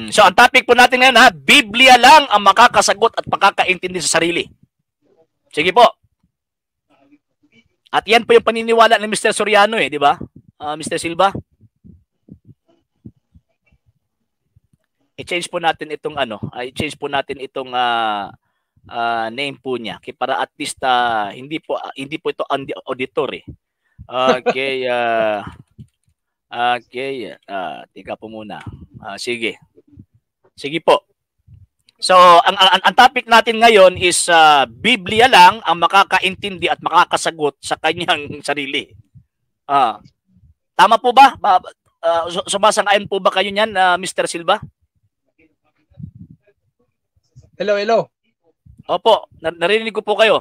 So, ang topic po natin ngayon, ha, Biblia lang ang makakasagot at makakaintindi sa sarili. Sige po. At yan po yung paniniwala ni Mr. Soriano di ba? Mr. Silva. I-change po natin itong i-change po natin itong name po niya para at least hindi po ito auditor Okay, tika po muna. Sige. Sige po. So, ang topic natin ngayon is Biblia lang ang makakaintindi at makakasagot sa kanyang sarili. Tama po ba? Sumasang-ayon po ba kayo niyan, Mr. Silva? Hello, hello. Opo, narinig ko po kayo.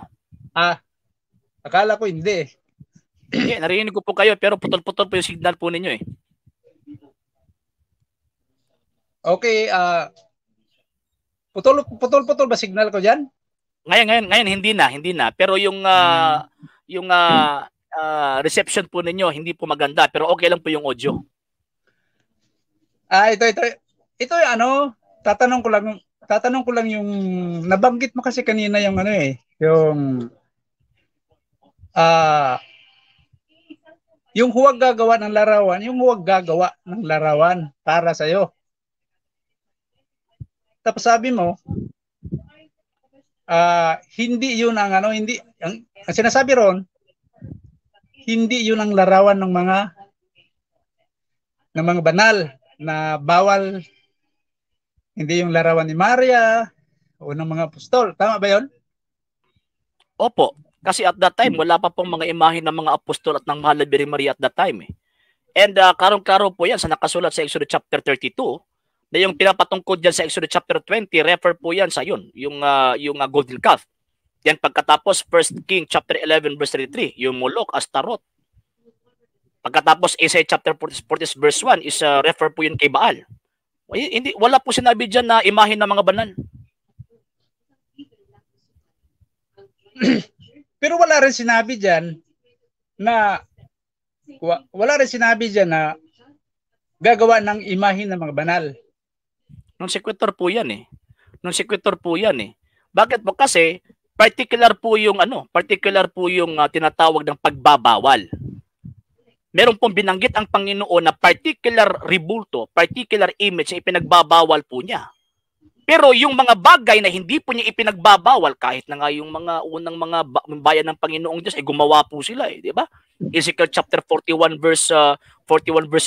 Akala ko hindi. Narinig ko po kayo pero putol-putol po yung signal po ninyo Okay, putol ba signal ko diyan? Ngayon hindi na. Pero yung reception po ninyo hindi po maganda pero okay lang po yung audio. Ito yung tatanong ko lang yung nabanggit mo kasi kanina yung yung huwag gagawa ng larawan, para sa iyo. Tapos sabi mo, hindi yun ang ang sinasabi ron, hindi yun ang larawan ng mga banal na bawal, hindi yung larawan ni Maria o ng mga apostol. Tama ba yun? Opo. Kasi at that time, wala pa pong mga imahe ng mga apostol at ng Mahal na Birheng Maria at that time. And karong-karo po yan sa nakasulat sa Exodus chapter 32, na yung pinapatungkod dyan sa Exodus chapter 20, refer po yan sa yun, yung golden calf. Yan pagkatapos 1 King chapter 11 verse 33, yung Moloch, Astaroth. Pagkatapos Isaiah chapter 40 verse 1 is refer po yun kay Baal. Wala po sinabi dyan na imahe ng mga banal. Pero wala rin sinabi diyan na gagawa ng imahe ng mga banal. Non-sequitur po yan Bakit po? Kasi particular po yung tinatawag ng pagbabawal. Meron pong binanggit ang Panginoon na particular rebulto, particular image na ipinagbabawal po niya. Pero yung mga bagay na hindi po niya ipinagbabawal, kahit na nga yung mga unang mga bayan ng Panginoong Diyos, gumawa po sila di ba? Ezekiel chapter 41 verse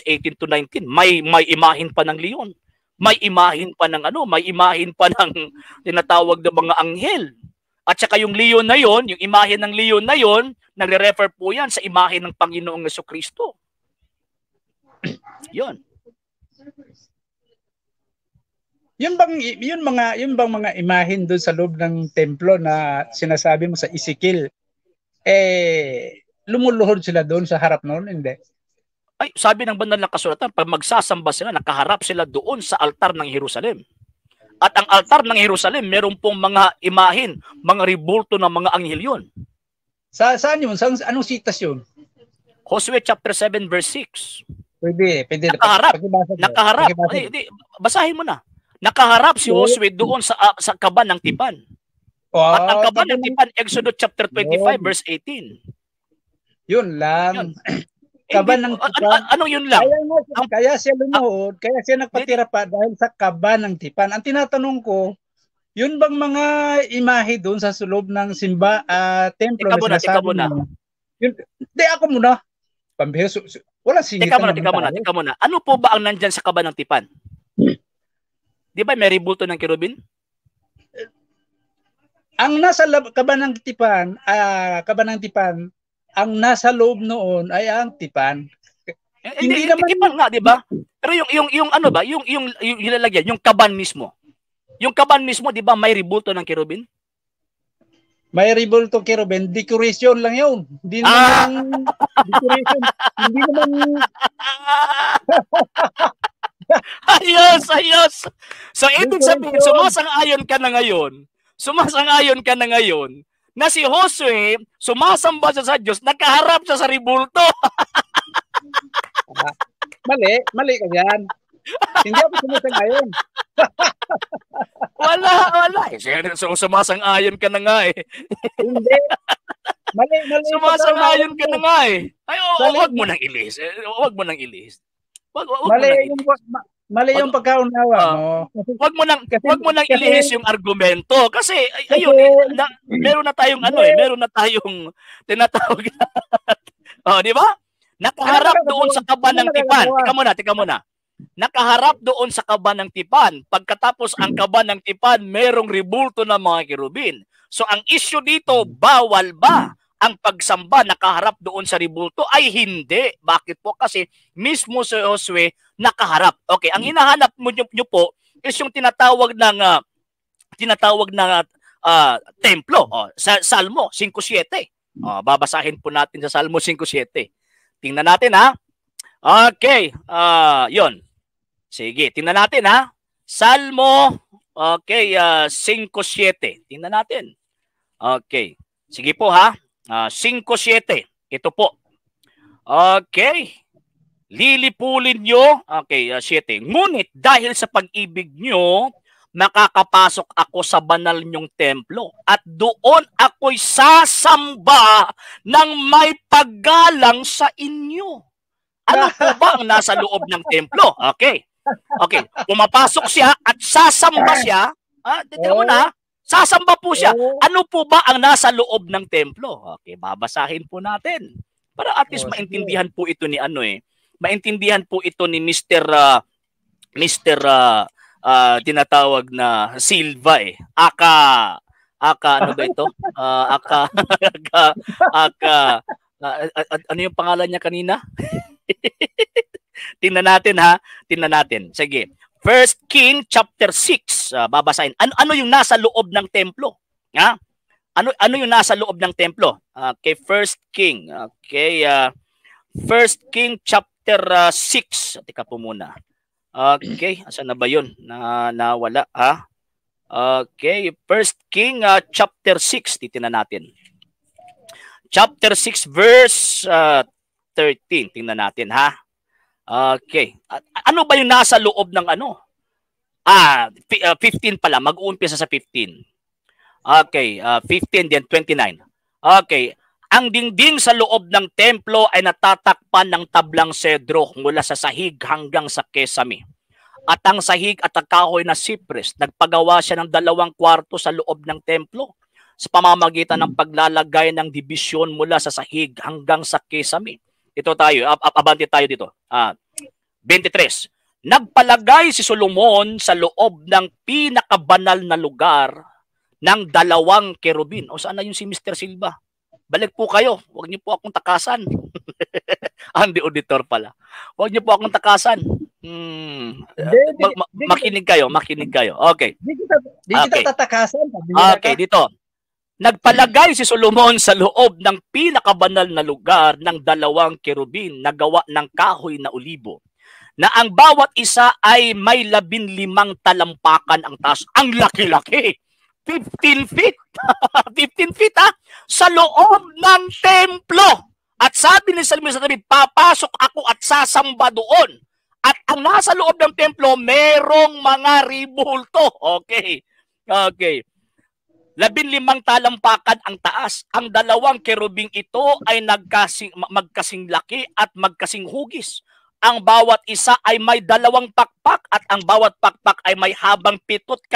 18 to 19, may imahin pa ng leon. May imahin pa ng tinatawag na mga anghel. At saka yung leon na yon, yung imahin ng leon na yon, nagre-refer po yan sa imahin ng Panginoong Jesucristo. Yon. Yun bang mga imahin doon sa loob ng templo na sinasabi mo sa Ezekiel, lumuluhod sila doon sa harap noon? Hindi. Ay, sabi ng banal na kasulatan, pag magsasamba sila, nakaharap sila doon sa altar ng Jerusalem. At ang altar ng Jerusalem, meron pong mga imahin, mga rebulto ng mga anghel yun. Saan yun? Anong sitas yun? Josue chapter 7 verse 6. Pwede. Nakaharap. Basahin mo na. Nakaharap si Josue doon sa kaban ng tipan. At ang kaban ng tipan, Exodus chapter 25 verse 18. Yun lang. Kaban ng tipan. Anong yun lang? Kaya siya lumuhod, kaya siya nagpatira pa dahil sa kaban ng tipan. Ang tinatanong ko, yun bang mga imahe doon sa loob ng templo na sinasabi mo? Hindi, ako muna. Pambihis, wala singitan. Teka muna. Ano po ba ang nandyan sa kaban ng tipan? Di ba may rebulto ng kerubin? Ang nasa kaban ng tipan, ang nasa loob noon ay ang tipan. Hindi naman tipan nga, di ba? Pero yung ano ba, yung nilalagyan, yung kaban mismo. Yung kaban mismo, di ba, may rebulto ng kerubin? May rebulto kerubin, decoration lang 'yun. Hindi naman decoration. Hindi naman Ayos. So, ibig sabihin, sumasang-ayon ka na ngayon na si Josue, sumasamba siya sa Diyos, nakaharap siya sa rebulto. Mali ka yan. Hindi ako sumasang-ayon. Wala. So, sumasang-ayon ka na nga eh. Hindi. Mali. Sumasang-ayon ka na nga eh. Ay, wag mo nang ilis. Wag mo nang ilis. Mali yung pagkaunawa mo. Wag mo nang ilihis yung argumento kasi ayun meron na tayong meron na tayong tinatawag di ba? Nakaharap doon sa kaba ng tipan. Teka muna. Nakaharap doon sa kaba ng tipan. Pagkatapos ang kaba ng tipan, merong rebulto ng mga kerubin. So ang issue dito, bawal ba ang pagsamba nakaharap doon sa rebulto? Ay hindi. Bakit po? Kasi mismo si Josue nakaharap. Okay, ang hinahanap nyo po is yung tinatawag na templo. Sa Salmo 5:7. Babasahin po natin sa Salmo 5:7. Tingnan natin ha. Okay, yon. Sige, tingnan natin ha. Salmo 5:7. Tingnan natin. Okay. Sige po ha. 5:7. Ito po. Okay. Lilipulin nyo. Okay, 7. Ngunit dahil sa pag-ibig nyo, makakapasok ako sa banal nyong templo at doon ako'y sasamba ng may paggalang sa inyo. Ano po ba ang nasa loob ng templo? Okay. Pumapasok siya at sasamba siya. Tignan mo na. Sasamba po siya. Ano po ba ang nasa loob ng templo? Okay, babasahin po natin. Para at least maintindihan po ito ni maintindihan po ito ni Mr. Tinatawag na Silva eh. Ano ba ito? Ano yung pangalan niya kanina? Tingnan natin. Sige. 1 King chapter 6, babasahin. Ano yung nasa loob ng templo? Ha? Ano yung nasa loob ng templo? Okay, 1 King. Okay, 1 King chapter 6. Teka po muna. Okay, asan na ba 'yun? Nawala, ha? Okay, 1 King chapter 6, titingnan natin. Chapter 6 verse 13. Tingnan natin, ha? Okay. Ano ba yung nasa loob ng 15 pala. Mag-uumpisa sa 15. Okay, 15 then 29. Okay. Ang dingding sa loob ng templo ay natatakpan ng tablang sedro mula sa sahig hanggang sa kesame. At ang sahig at ang kahoy na sipres, nagpagawa siya ng 2 kwarto sa loob ng templo sa pamamagitan ng paglalagay ng dibisyon mula sa sahig hanggang sa kesame. Ito tayo, abante tayo dito. 23. Nagpalagay si Solomon sa loob ng pinakabanal na lugar ng 2 kerubin. O saan na yung si Mr. Silva? Balik po kayo. Huwag niyo po akong takasan. Hindi auditor pala. Huwag niyo po akong takasan. Makinig kayo. Okay. Di kita tatakasan. Okay, dito. Nagpalagay si Solomon sa loob ng pinakabanal na lugar ng 2 kerubin na gawa ng kahoy na olibo, na ang bawat isa ay may 15 talampakan ang taas. Ang laki-laki! 15 feet! 15 feet sa loob ng templo. At sabi ni Salmo sa tabi, papasok ako at sasamba doon. At ang nasa loob ng templo, merong mga ribulto. Okay. 15 talampakan ang taas. Ang 2 kerubing ito ay magkasing laki at magkasing hugis. Ang bawat isa ay may 2 pakpak at ang bawat pakpak ay may habang 7.5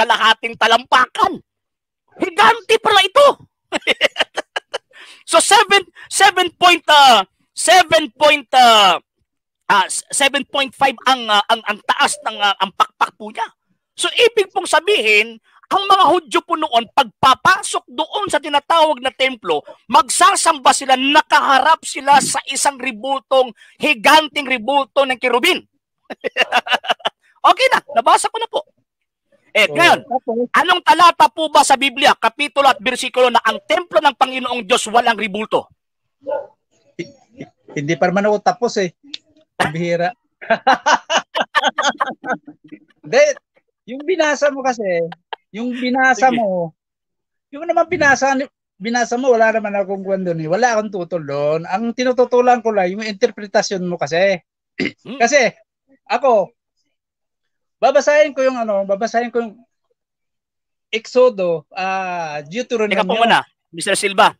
talampakan. Higante pala ito. So 7.5 ang taas ng ang pakpak po niya. So ibig pong sabihin, ang mga Hudyo po noon, pagpapasok doon sa tinatawag na templo, magsasamba sila, nakaharap sila sa isang ribultong, higanting ribulto ng kerubin. Okay na, nabasa ko na po. Ngayon, anong talata po ba sa Biblia, kapitulo at bersikulo na ang templo ng Panginoong Diyos walang ribulto? Hindi pa naman ako tapos Bihira. Yung binasa mo kasi, yung naman binasa mo, wala naman akong kwento doon. Wala akong tutol doon. Ang tinututulan ko lang, yung interpretasyon mo kasi. Kasi, ako, babasahin ko yung Exodo, Deuteronomy. Teka po muna, Mr. Silva.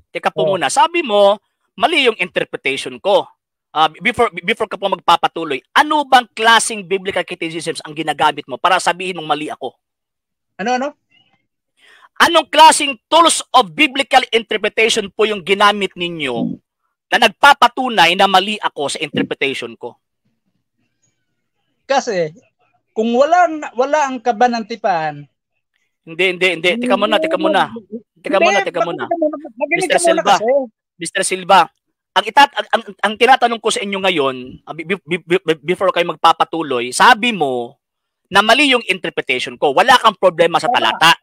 Teka po muna. Sabi mo, mali yung interpretation ko. Before ka po magpapatuloy, ano bang klaseng biblical criticisms ang ginagamit mo para sabihin mong mali ako? Ano? Anong klaseng tools of biblical interpretation po yung ginamit ninyo na nagpapatunay na mali ako sa interpretation ko? Kasi, kung wala ang kaban ng tipan, Hindi. Teka muna. Mr. Silva, ang tinatanong ko sa inyo ngayon, before kayo magpapatuloy, sabi mo na mali yung interpretation ko. Wala kang problema sa talata.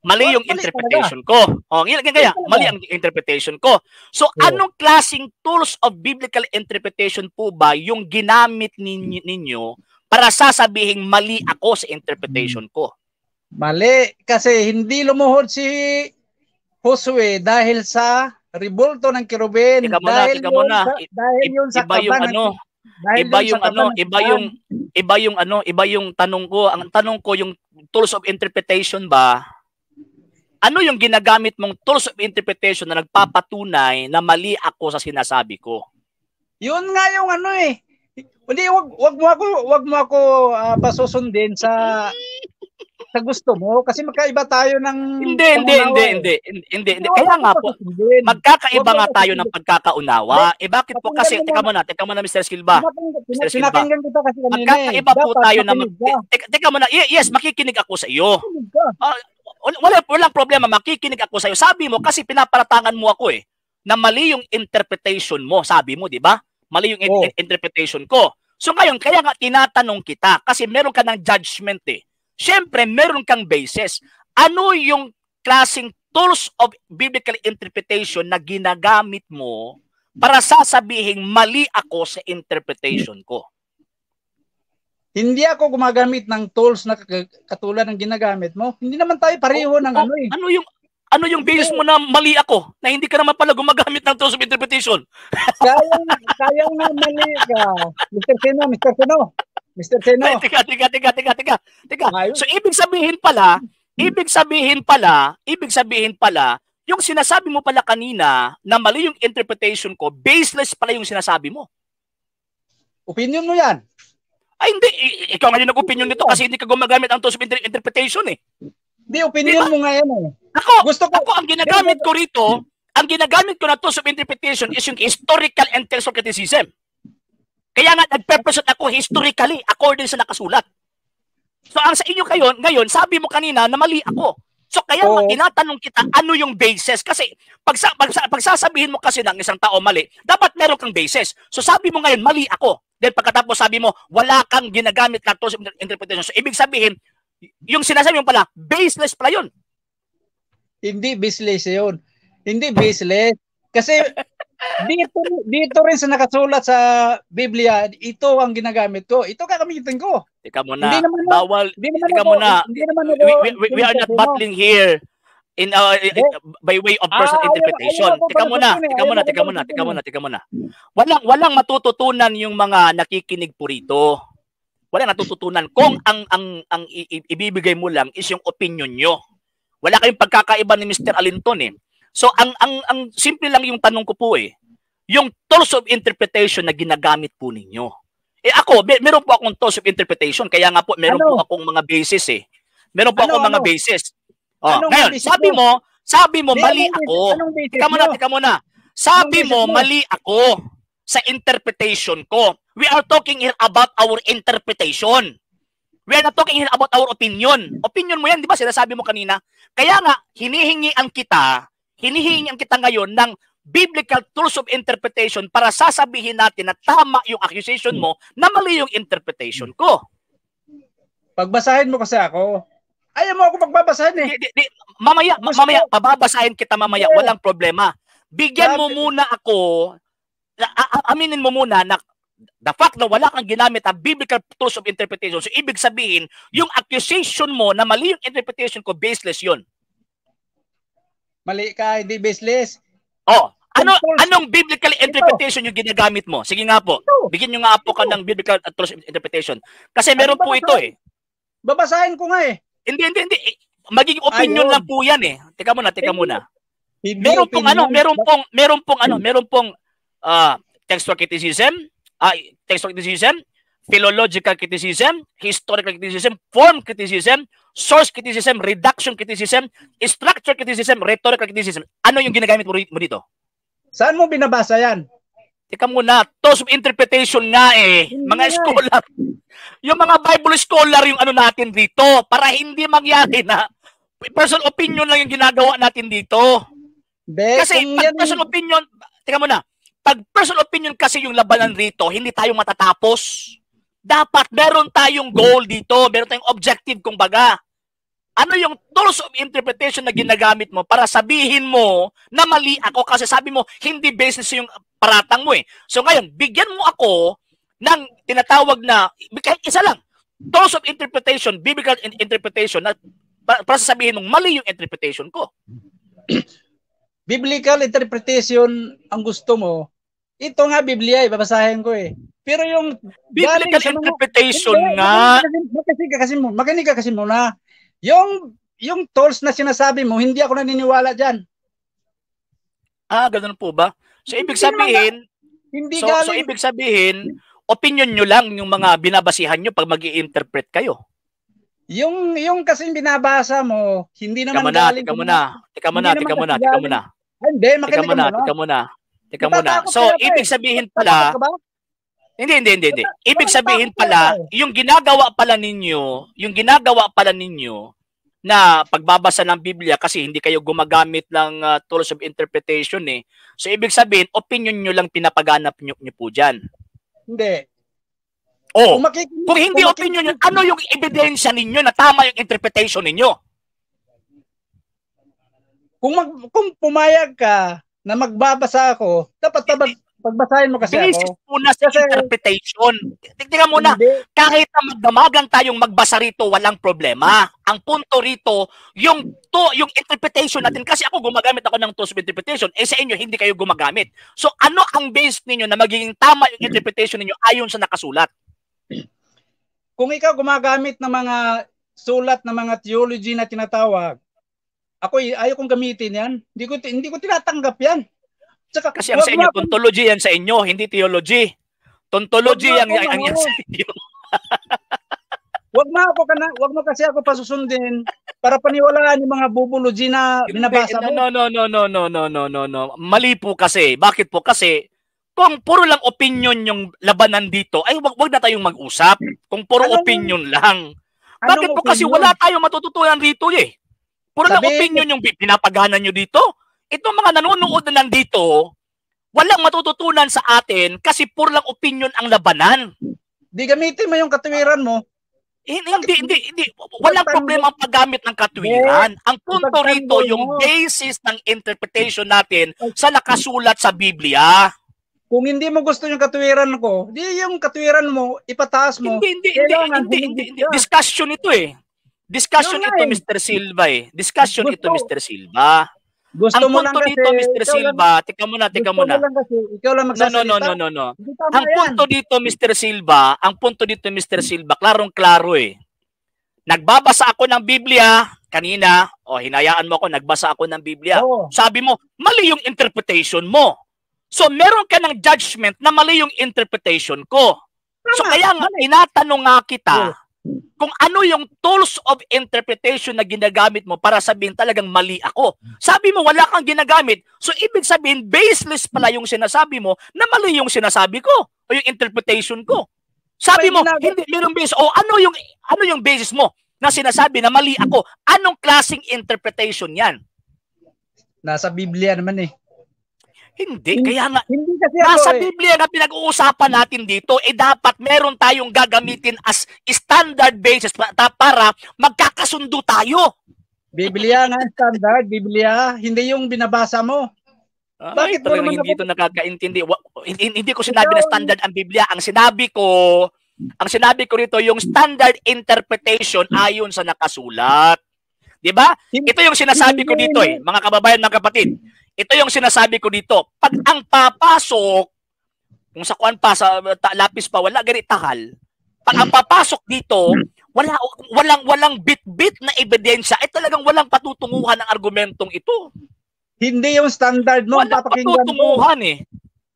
Mali yung interpretation ko. Mali ang interpretation ko. So, anong klaseng tools of biblical interpretation po ba yung ginamit ninyo para sasabihin mali ako sa interpretation ko? Mali. Kasi hindi lumuhod si Josue dahil sa revolto ng Kirubin. Dahil yun sa kaban. Iba yung tanong ko. Ang tanong ko yung tools of interpretation ba? Ano yung ginagamit mong tools of interpretation na nagpapatunay na mali ako sa sinasabi ko? Yun nga yung Hindi, wag mo ako pasusundin sa gusto mo kasi magkaiba tayo ng Hindi. Kaya nga po, magkakaiba nga tayo ng pagkakaunawa. Bakit po kasi, teka muna Mr. Silva. Magkakaiba po tayo na teka muna, yes, makikinig ako sa iyo. Walang problema, makikinig ako sa iyo. Sabi mo kasi pinaparatangan mo ako na mali yung interpretation mo, sabi mo, di ba? Mali yung interpretation ko. So ngayon, kaya nga tinatanong kita kasi meron ka ng judgment Siyempre, meron kang basis. Ano yung klaseng tools of biblical interpretation na ginagamit mo para sasabihin mali ako sa interpretation ko? Hindi ako gumagamit ng tools na katulad ng ginagamit mo. Hindi naman tayo pareho ng Ano yung basis mo na mali ako? Na hindi ka naman pala gumagamit ng tools of interpretation? Kaya nga mali ka. Mr. Seno. Teka. So ibig sabihin pala, yung sinasabi mo pala kanina na mali yung interpretation ko, baseless pala yung sinasabi mo. Opinion mo yan. Ay hindi, ikaw nga yung nag-opinion nito kasi hindi ka gumagamit ng tools of interpretation Hindi, opinion mo nga yan Ako, ang ginagamit ko rito, na tools of interpretation is yung historical and textual criticism. Kaya nga, nagpe-present ako historically according sa nakasulat. So, ang sa inyo ngayon, sabi mo kanina na mali ako. So, kaya tinatanong kita, ano yung basis? Kasi, pagsasabihin mo kasi ng isang tao mali, dapat meron kang basis. So, sabi mo ngayon, mali ako. Then, pagkatapos sabi mo, wala kang ginagamit na tools of interpretation. So, ibig sabihin, yung sinasabi mo pala, baseless pala yun. Hindi baseless yun. Hindi baseless. Kasi, dito rin sa nakasulat sa Biblia, ito ang ginagamit ko. Ito kakamitin ko. Teka muna. We are not battling here by way of personal interpretation. Teka muna. Walang matututunan yung mga nakikinig po rito. Walang natututunan kung ang ibibigay mo lang is yung opinion nyo. Wala kayong pagkakaiba ni Mr. Alinton So, ang simple lang yung tanong ko po yung tools of interpretation na ginagamit po ninyo. Ako, meron po akong tools of interpretation, kaya nga po, meron po akong mga basis Meron po akong mga basis. Ngayon, sabi mo, mali ako. Teka muna. Sabi mo, mali ako sa interpretation ko. We are talking here about our interpretation. We are not talking here about our opinion. Opinion mo yan, di ba? Sinasabi mo kanina. Kaya nga, hinihingian kita ngayon ng biblical tools of interpretation para sasabihin natin na tama yung accusation mo na mali yung interpretation ko. Pagbasahin mo kasi ako. Ayaw mo ako pagbabasahin Mamaya, pababasahin kita mamaya. Walang problema. Bigyan mo muna ako, aminin mo muna na the fact na wala kang ginamit ang biblical tools of interpretation. So, ibig sabihin, yung accusation mo na mali yung interpretation ko, baseless yun. Mali ka, hindi baseless. Anong biblical interpretation yung ginagamit mo? Sige nga po. Bigyan nyo nga po ka ng biblical interpretation. Kasi meron po ito eh. Babasahin ko nga eh. Hindi. Magiging opinion lang po yan eh. Teka muna. Meron pong textual criticism, philological criticism, historical criticism, form criticism, source criticism, reduction criticism, structure criticism, rhetorical criticism. Ano yung ginagamit mo dito? Saan mo binabasa yan? Teka muna, tools of interpretation nga eh. Mga scholar. Yung mga Bible scholar yung ano natin dito para hindi mangyari na personal opinion lang yung ginagawa natin dito. Kasi pag personal opinion, teka muna, pag personal opinion kasi yung labanan rito, hindi tayo matatapos. Dapat meron tayong goal dito, meron tayong objective kumbaga. Ano yung tools of interpretation na ginagamit mo para sabihin mo na mali ako kasi sabi mo hindi basis yung paratang mo eh. So ngayon, bigyan mo ako ng tinatawag na, kahit isa lang, tools of interpretation, biblical interpretation na para sabihin mong mali yung interpretation ko. Biblical interpretation ang gusto mo, ito nga Biblia eh, babasahin ko eh. Pero yung biblical interpretation nga, makinig ka kasi muna. Yung tools na sinasabi mo, hindi ako naniniwala dyan. Ganun po ba? So ibig sabihin, ibig sabihin, opinion nyo lang yung mga binabasihan nyo pag mag-i-interpret kayo. Yung kasing binabasa mo, hindi naman galing. Teka muna. Teka muna. So ibig sabihin pala, hindi. Ibig sabihin pala, yung ginagawa pala ninyo na pagbabasa ng Biblia kasi hindi kayo gumagamit ng tools of interpretation eh. So ibig sabihin, opinion nyo lang pinapaganap nyo po dyan. Hindi. Kung hindi opinion nyo, ano yung ebidensya ninyo na tama yung interpretation ninyo? Kung pumayag ka na magbabasa ako, dapat pagbasahin mo kasi basis ako. Muna sa interpretation. Tingnan muna, kahit na magdamagan tayong magbasa rito, walang problema. Ang punto rito, yung interpretation natin, kasi ako gumagamit ako ng tools of interpretation, sa inyo hindi kayo gumagamit. So ano ang base ninyo na magiging tama yung interpretation ninyo ayon sa nakasulat? Kung ikaw gumagamit ng mga sulat ng mga theology na tinatawag, ako ayaw kong gamitin yan. Hindi ko tinatanggap yan. Tsaka, kasi ang sa inyo, tontology yan sa inyo, hindi theology. Tontology yan sa inyo. Wag mo kasi ako pasusundin para paniwalaan yung mga bubology na binabasa mo. No. Mali po kasi. Bakit po? Kasi kung puro lang opinion yung labanan dito, ay wag na tayong mag-usap. Kung puro opinion lang. Bakit po? Kasi wala tayong matututunan rito eh. Puro lang opinion yung pinapaganan nyo dito. Itong mga nanonood na nandito, walang matututunan sa atin kasi puro lang opinion ang labanan. Di gamitin mo yung katuwiran mo. Hindi. Walang problema ang paggamit ng katuwiran. Ang punto rito, yung basis ng interpretation natin sa nakasulat sa Biblia. Kung hindi mo gusto yung katuwiran ko, di yung katuwiran mo, ipataas mo. Hindi. Discussion ito eh. Discussion ito, Mr. Silva eh. Discussion ito, Mr. Silva. Gusto mo lang kasi, dito, Mr. Silva, tika muna. Ikaw lang magsasalita. No. Ang punto dito, Mr. Silva, klarong-klaro eh. Nagbabasa ako ng Biblia kanina, hinayaan mo ako, nagbasa ako ng Biblia. Sabi mo, mali yung interpretation mo. So, meron ka ng judgment na mali yung interpretation ko. So, kaya nga, tinatanong nga kita, kung ano yung tools of interpretation na ginagamit mo para sabihin talagang mali ako. Sabi mo, wala kang ginagamit. So, ibig sabihin, baseless pala yung sinasabi mo na mali yung sinasabi ko o yung interpretation ko. Sabi mo, hindi, mayroong basis. Ano yung basis mo na sinasabi na mali ako? Anong klaseng interpretation yan? Nasa Biblia naman eh. Hindi, kaya nga, nasa Biblia na pinag-uusapan natin dito, dapat meron tayong gagamitin as standard basis para magkakasundo tayo. Biblia nga standard, Biblia, hindi yung binabasa mo. Bakit mo naman hindi ito nakakaintindi? Hindi ko sinabi na standard ang Biblia. Ang sinabi ko rito, yung standard interpretation ayon sa nakasulat. 'Di ba? Ito yung sinasabi ko dito mga kababayan, mga kapatid. ito yung sinasabi ko dito. Pag ang papasok, kung sa kuan pa, sa lapis pa, wala ganit takal. Pag ang papasok dito, walang bit-bit na ebidensya, ay talagang walang patutunguhan ng argumentong ito. Hindi yung standard mo ang papakinggan ko.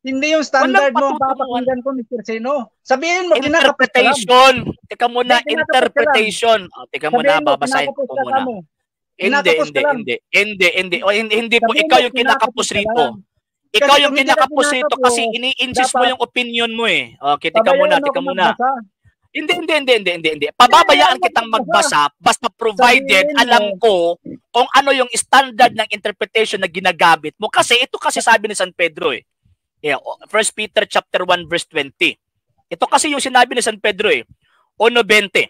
Hindi yung standard mo ang papakinggan ko, Mr. Seno. Sabihin mo, interpretation. Teka muna, interpretation. Teka muna, babasahin ko muna. Hindi po. Ikaw yung kinakapos rito. Ikaw yung kinakapos rito kasi ini-insist mo yung opinion mo eh. Okay, teka muna. Hindi. Pababayaan kitang magbasa basta provided alam ko kung ano yung standard ng interpretation na ginagamit mo. Kasi ito kasi sabi ni San Pedro eh. Yeah, 1 Peter chapter 1 verse 20. Ito kasi yung sinabi ni San Pedro eh. 1:20.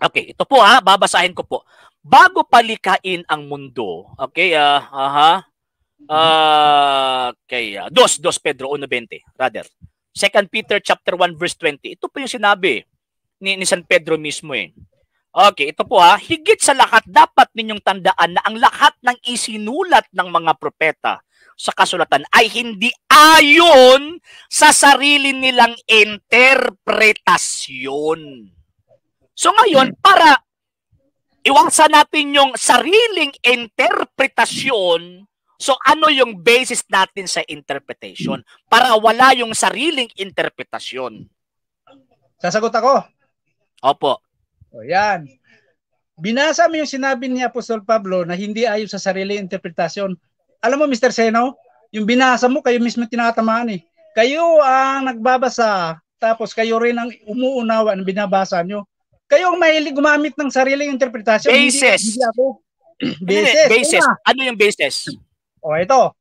Okay, ito po babasahin ko po. Bago palikain ang mundo. Okay, Dos Pedro 1:20 rather. 2 Peter chapter 1 verse 20. Ito po yung sinabi ni San Pedro mismo eh. Okay, ito po higit sa lahat dapat ninyong tandaan na ang lahat ng isinulat ng mga propeta sa kasulatan ay hindi ayon sa sarili nilang interpretasyon. So ngayon, para iwasan natin yung sariling interpretasyon, so ano yung basis natin sa interpretation? Para wala yung sariling interpretasyon. Sasagot ako. Opo. O yan. Binasa mo yung sinabi ni Apostol Pablo na hindi ayon sa sariling interpretasyon. Alam mo, Mr. Seno, yung binasa mo, kayo mismo tinatamaan eh. Kayo ang nagbabasa, tapos kayo rin ang umuunawa ng binabasa nyo. Kayo ang mahilig gumamit ng sariling interpretasyon. Basis. Hindi ako. Basis. Ano yung basis? O, ito.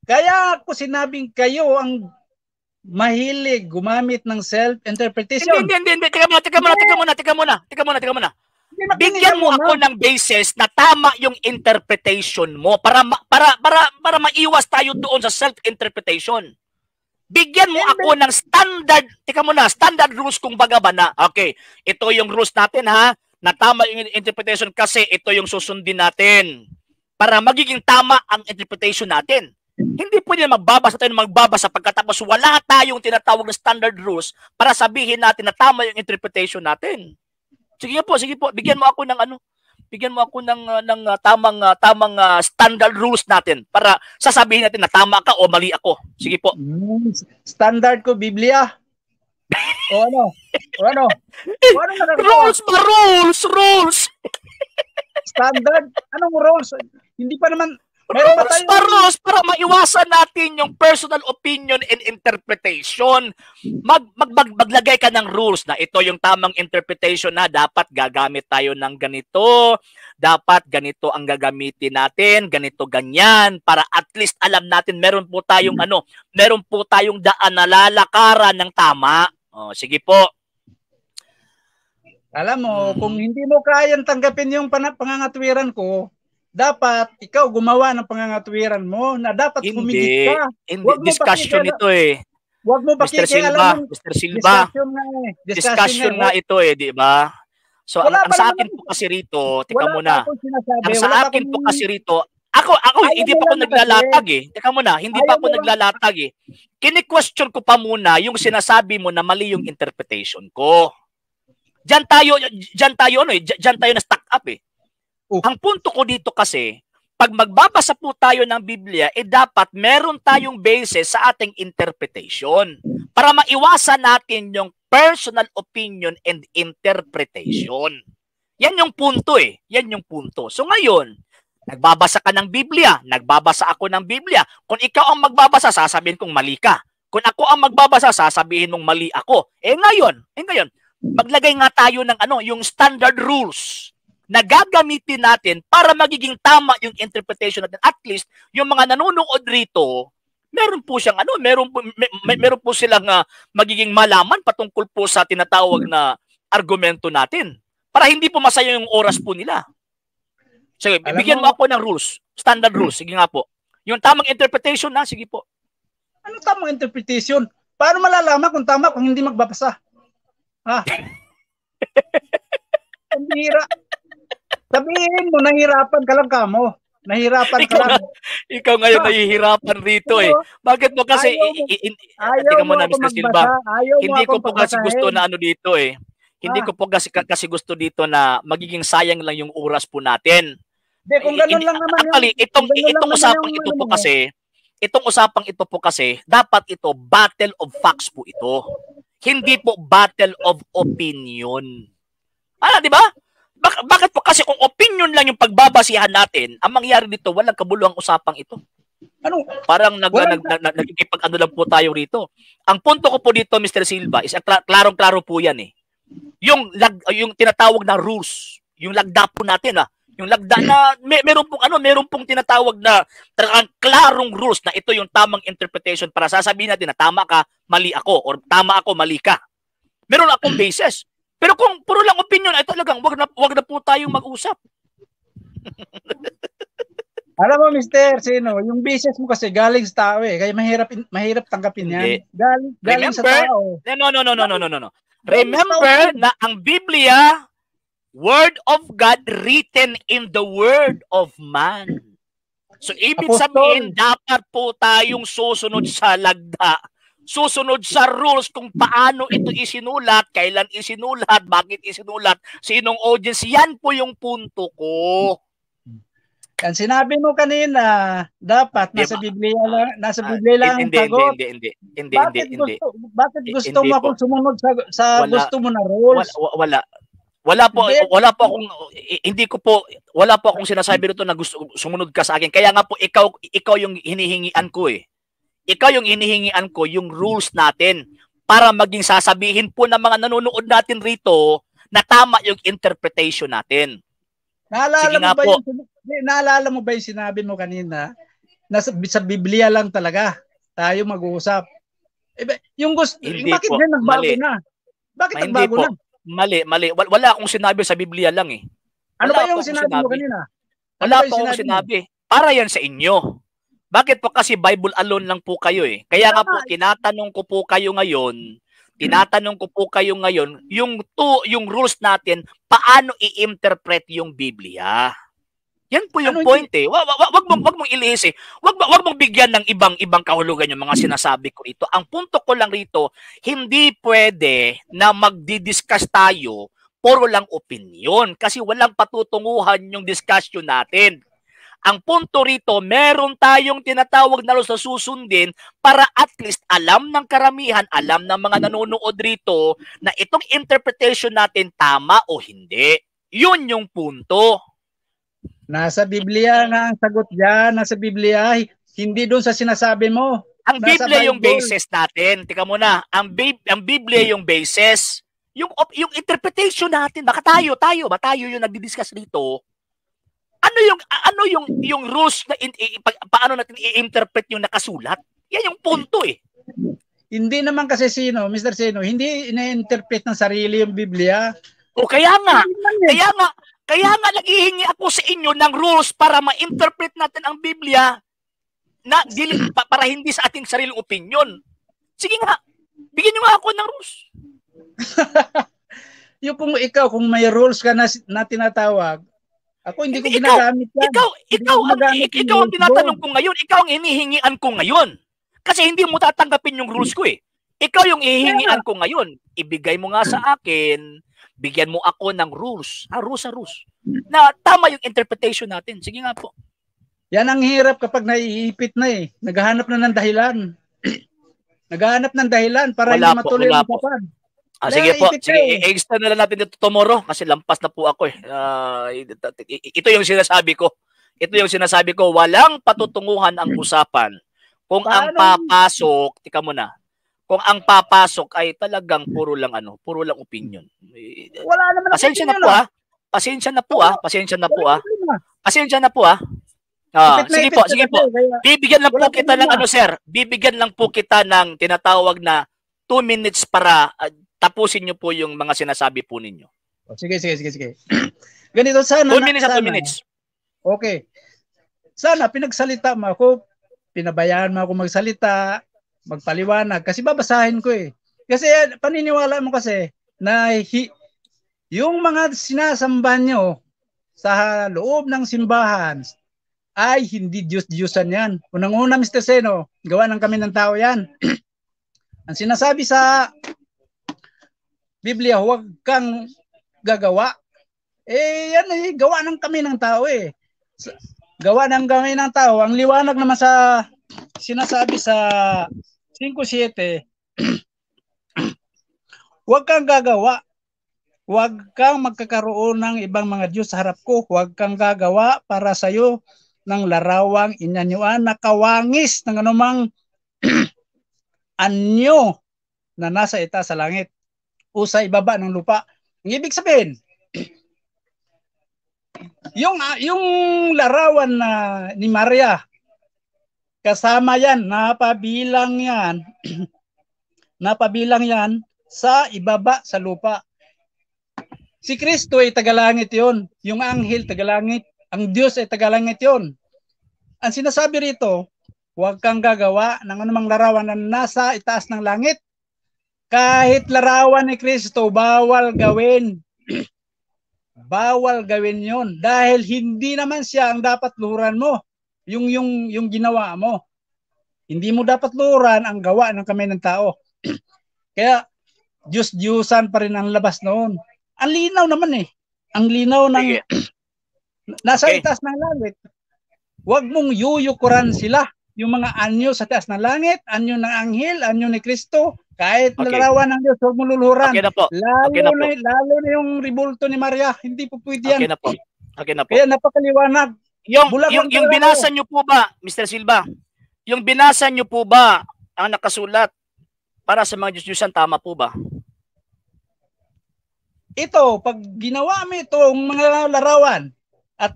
Kaya ako sinabing kayo ang mahilig gumamit ng self-interpretation. Hindi. Teka muna. Bigyan mo ako ng basis na tama yung interpretation mo para maiwas tayo doon sa self-interpretation. Bigyan mo ako ng standard rules kung baga ba na, okay, ito yung rules natin na tama yung interpretation kasi ito yung susundin natin para magiging tama ang interpretation natin. Hindi pwede magbabasa pagkatapos wala tayong tinatawag na standard rules para sabihin natin na tama yung interpretation natin. Sige po, bigyan mo ako ng tamang standard rules natin para sasabihin natin na tama ka o mali ako. Sige po. Standard ko Biblia. O ano? Rules. Standard? Anong rules? Hindi pa naman rules para maiwasan natin yung personal opinion and interpretation. Maglagay ka ng rules na ito yung tamang interpretation na dapat gagamit tayo ng ganito, dapat ganito ang gagamitin natin, ganito ganyan para at least alam natin meron po tayong daan na lalakaran ng tama. Sige po. Alam mo, kung hindi mo kayang tanggapin yung pangangatwiran ko, dapat ikaw gumawa ng pangangatwiran mo na dapat humigit ka. Hindi, discussion ito eh. Huwag mo pakikialaman. Mr. Silva, discussion nga ito eh, di ba? So, ang sa akin po kasi rito, teka muna. Ang sa akin po kasi rito, ako hindi pa ako naglalatag eh. Teka muna, hindi pa ako naglalatag eh. Kini-question ko pa muna yung sinasabi mo na mali yung interpretation ko. Diyan tayo na stuck up eh. Ang punto ko dito kasi, pag magbabasa po tayo ng Biblia, dapat meron tayong basis sa ating interpretation para maiwasan natin yung personal opinion and interpretation. Yan yung punto eh. Yan yung punto. So ngayon, nagbabasa ka ng Biblia, nagbabasa ako ng Biblia. Kung ikaw ang magbabasa, sasabihin kong mali ka. Kung ako ang magbabasa, sasabihin mong mali ako. Ngayon, maglagay nga tayo ng yung standard rules na gagamitin natin para magiging tama yung interpretation natin. At least, yung mga nanonood rito, meron po siyang meron po silang magiging malaman patungkol po sa tinatawag na argumento natin. Para hindi po masaya yung oras po nila. Sige, bigyan mo ako ng rules. Standard rules. Sige nga po. Yung tamang interpretation sige po. Ano tamang interpretation? Paano malalaman kung tama kung hindi magbabasa? Ang bihira. Sabihin mo, nahirapan ka lang kamo. Nahirapan ka lang. Ikaw ngayon nahihirapan rito eh. Bakit mo kasi, ayaw mo na, ako Mr. Silva, hindi ko po kasi gusto na ano dito eh. Hindi ko po kasi gusto dito na magiging sayang lang yung oras po natin. Hindi, kung ganun lang naman actually, itong usapang ito po kasi, itong usapang ito po kasi, dapat ito, battle of facts po ito. Hindi po battle of opinion. Di ba? Bakit po kasi kung opinion lang yung pagbabasihan natin, ang mangyari dito, walang kabuluhang usapang ito. Parang nagkikipag-ano lang po tayo rito. Ang punto ko po dito, Mr. Silva, is klarong-klaro po yan eh. Yung tinatawag na rules, yung lagda po natin yung lagda na meron pong tinatawag na klarong rules na ito yung tamang interpretation para sasabihin natin na tama ka, mali ako, or tama ako, mali ka. Meron akong basis. Pero kung puro lang opinion ay talagang wag na po tayong mag-usap. Alam mo, Mr. Sino, yung business mo kasi galing sa tao eh. Kaya mahirap tanggapin yan. Galing sa tao. No. Remember na ang Biblia, Word of God written in the Word of man. So, ibig sabihin, dapat po tayong susunod sa lagda. Susunod sa rules kung paano ito isinulat, kailan isinulat, bakit isinulat, sinong audience. Yan po yung punto ko. Yan sinabi mo kanina, dapat nasa Biblia lang ang sagot. Hindi. Bakit gusto mo akong sumunod sa gusto mo na rules? Wala po akong sinasabi rito na gusto sumunod ka sa akin. Kaya nga po ikaw yung hinihingian ko eh. Ikaw yung hinihingian ko yung rules natin para maging sasabihin po ng mga nanonood natin rito na tama yung interpretation natin. Naalala mo ba yung sinabi mo kanina na sa Biblia lang talaga tayo mag-uusap? Yung gusto, bakit din nagbago na? Bakit nagbago na? Mali. Wala akong sinabi sa Biblia lang eh. Ano ba yung sinabi mo kanina? Wala po akong sinabi. Para yan sa inyo. Bakit po kasi Bible alone lang po kayo eh. Kaya nga po, tinatanong ko po kayo ngayon, yung rules natin, paano i-interpret yung Biblia. Yan po yung point eh. Wag mong ilihis eh. Wag mong bigyan ng ibang kahulugan yung mga sinasabi ko rito. Ang punto ko lang rito, hindi pwede na magdi-discuss tayo puro lang opinion kasi walang patutunguhan yung discussion natin. Ang punto rito, meron tayong tinatawag na rules na susundin para at least alam ng karamihan, alam ng mga nanonood rito na itong interpretation natin tama o hindi. Yun yung punto. Nasa Biblia nga ang sagot dyan. Nasa Biblia, hindi doon sa sinasabi mo. Ang Biblia yung basis natin. Tika muna, ang Biblia yung basis. Yung interpretation natin, baka tayo yung nagdi-discuss dito. Ano yung rules na paano natin i-interpret yung nakasulat? Yan yung punto eh. Hindi naman kasi Mr. Sino, hindi ina-interpret ng sarili yung Biblia. O kaya nga naghihingi ako sa inyo ng rules para ma-interpret natin ang Biblia na para hindi sa ating sariling opinion. Sige nga, bigyan niyo nga ako ng rules. Yung kung may rules ka na tinatawag, ako hindi ko ginagamit yan. Ikaw ang tinatanong ko ngayon. Ikaw ang hinihingian ko ngayon. Kasi hindi mo tatanggapin yung rules ko eh. Ikaw yung hihingian ko ngayon. Ibigay mo nga sa akin, bigyan mo ako ng rules. Rules. Na tama yung interpretation natin. Sige nga po. Yan ang hirap kapag naiipit na eh. Naghahanap na ng dahilan. Naghahanap ng dahilan para hindi matuloy ang usapan. Sige po. Sige, i-extend na lang natin ito tomorrow kasi lampas na po ako eh. Ito yung sinasabi ko. Walang patutunguhan ang usapan. Kung ang papasok, tika muna. Kung ang papasok ay talagang puro lang opinion. Wala naman. Pasensya na po ah. Sige po. Bibigyan lang po kita ng Bibigyan lang po kita ng tinatawag na 2 minutes para tapusin niyo po yung mga sinasabi po ninyo. Sige. Ganito sana. 2 minutes. Okay. Sana pinagsalita mo ako, pinabayaan mo ako magsalita, magpaliwanag kasi babasahin ko eh. Kasi paniniwala mo kasi na yung mga sinasamba nyo sa loob ng simbahan ay hindi Diyos-Diyosan yan. Unang-una, Mr. Seno, gawa ng kami ng tao yan. Ang sinasabi sa Biblia, huwag kang gagawa. Yan gawa ng kami ng tao Gawa ng kami ng tao. Ang liwanag naman sa sinasabi sa 5:7, huwag kang gagawa. Huwag kang magkakaroon ng ibang mga Diyos sa harap ko. Huwag kang gagawa para sa iyo ng larawang inanyuan na kawangis ng anumang anyo na nasa itaas sa langit o sa ibaba ng lupa. Ang ibig sabihin, yung larawan ni Maria, kasama yan, napabilang yan sa ibaba sa lupa. Si Kristo ay tagalangit yon, yung anghel tagalangit, ang Diyos ay tagalangit yon. Ang sinasabi rito, huwag kang gagawa ng anumang larawan na nasa itaas ng langit. Kahit larawan ni Kristo, bawal gawin. Bawal gawin yon dahil hindi naman siya ang dapat luhuran mo, yung ginawa mo. Hindi mo dapat luhuran ang gawa ng kamay ng tao. Kaya Diyos-Diyusan pa rin ang labas noon. Ang linaw naman ang linaw ng nasa itaas ng langit. Huwag mong yuyukuran sila, yung mga anyo sa taas ng langit, anyo ng anghel, anyo ni Kristo, kahit larawan ng Diyos, huwag mong luluhuran. Lalo na yung ribulto ni Maria, hindi po pwede yan. Okay na po. Kaya napakaliwanag. Yung binasa nyo po ba, Mr. Silva, yung binasa nyo po ba ang nakasulat para sa mga Diyos-Diyusan, tama po ba? Ito, pag ginawa mo itong mga larawan at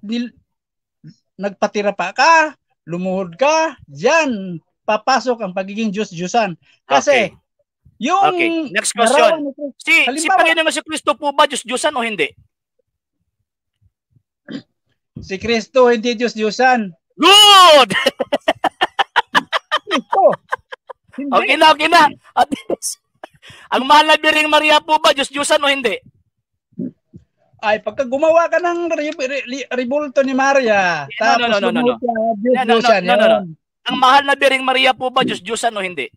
nagpatira pa ka, lumuhod ka, diyan papasok ang pagiging Diyos-Diyusan. Kasi yung next question. Si Panginoon si Kristo po ba Diyos-Diyusan o hindi? Si Kristo hindi Diyos-Diyusan. Good! Kristo. Okay na. Ang mahal na Birheng Maria po ba Diyos-Diyusan o hindi? Ay, pagka gumawa ka ng ribulto ni Maria, tapos Diyos-Diyusan. Ang mahal na Birheng Maria po ba Diyos-Diyusan o hindi?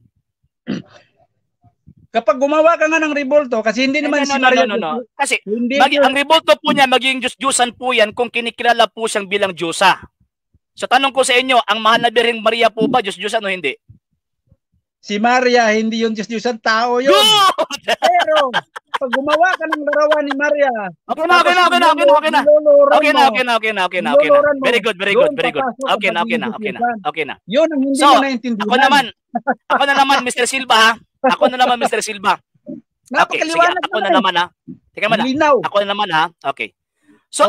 Kapag gumawa ka nga ng ribulto, kasi hindi naman si Maria. Kasi ang ribulto po niya, magiging Diyos-Diyusan po yan kung kinikilala po siyang bilang Diyosa. So tanong ko sa inyo, ang mahal na Birheng Maria po ba Diyos-Diyusan o hindi? Si Maria, hindi yung Diyos-Diyusan, tao yun. Pero, pag gumawa ka ng larawan ni Maria, Okay na. Very good. Okay na. Yun ang hindi mo naintindihan. Ako na naman, Mr. Silva, ha? Ako na naman, Mr. Silva. Okay, sige, ako na naman, ha? Teka man, ako na naman, ha? Okay. So,